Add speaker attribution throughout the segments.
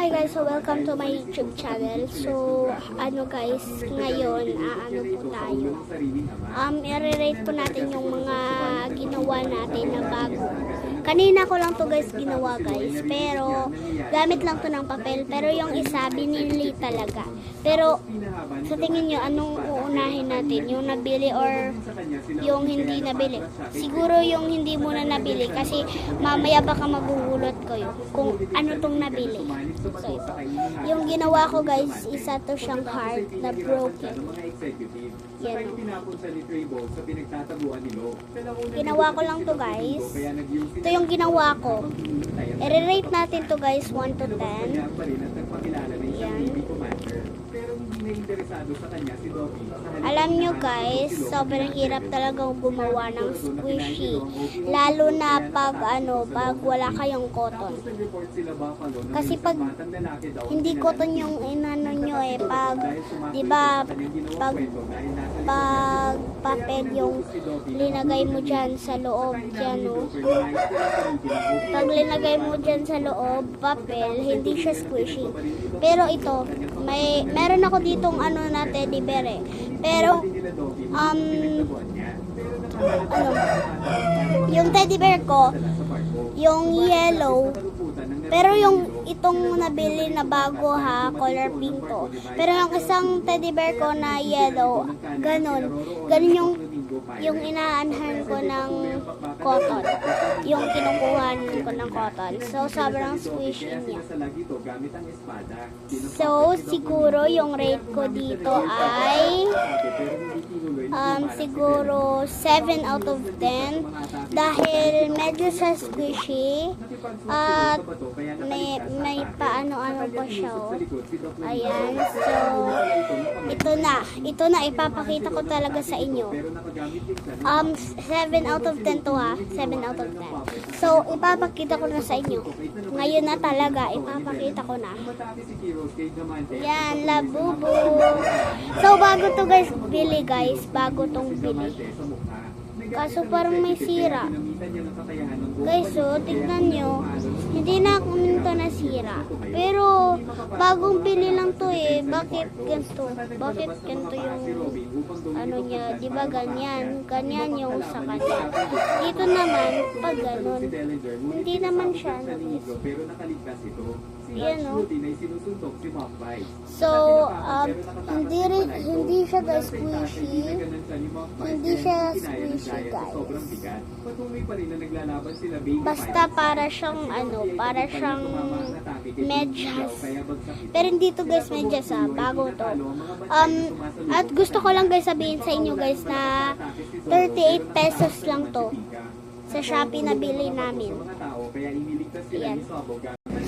Speaker 1: Hi guys, so welcome to my YouTube channel. So, guys, ngayon, ano po tayo. I-rate po natin yung mga ginawa natin na bago. Kanina ko lang to guys ginawa guys, pero gamit lang to ng papel. Pero yung isa, binili talaga. Pero, sa tingin nyo, anong uunahin natin? Yung nabili or yung hindi nabili? Siguro yung hindi muna nabili kasi mamaya baka magugulat kayo kung ano tong nabili. So ito. Yung ginawa ko guys, isa to siyang heart na broken. Yan. Ginawa ko lang to guys. Ito yung ginawa ko. I-rate natin to guys 1 to 10. Yan. Alam nyo guys, sobrang hirap talagang gumawa ng squishy. Lalo na pag pag wala kayong cotton. Kasi pag hindi cotton yung inano nyo pag, di ba, pag papel yung linagay mo dyan sa loob, dyan pag linagay mo dyan sa loob, papel, hindi siya squishy. Pero ito, meron ako ditong na teddy bear Pero, yung teddy bear ko, yung yellow, pero yung itong nabili na bago color pink to. Pero yung isang teddy bear ko na yellow, ganun yung inaanhan ko ng cotton. Yung kinukuhan ko ng cotton. So, sobrang squishy niya. So, siguro yung rate ko dito ay siguro 7 out of 10 dahil medyo sa squishy at may paano-ano pa siya. Ayan, so ito na ipapakita ko talaga sa inyo. 7 out of 10 to 7 out of 10. So ipapakita ko na sa inyo. Ngayon na talaga ipapakita ko na. Yan, labubu. So bago to guys bili guys, bago tong bili. Kaso parang may sira. Guys, tignan nyo. Hindi na ako minto na sira. Pero, bagong bili lang to Bakit ganito? Bakit ganito yung niya? Diba ganyan? Ganyan yung sa kanya. Dito naman, pag ganun. Hindi naman siya. Yan So, hindi siya guys squishy. Hindi siya squishy guys. Basta para siyang medyas. Pero hindi to guys medyas bago to. At gusto ko lang guys sabihin sa inyo guys na 38 pesos lang to. Sa Shopee na bili namin. Yan.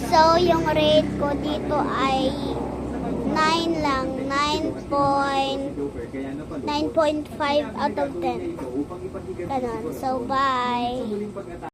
Speaker 1: So, yung rate ko dito ay 9 lang. 9.5 out of 10. Ganun. So, bye.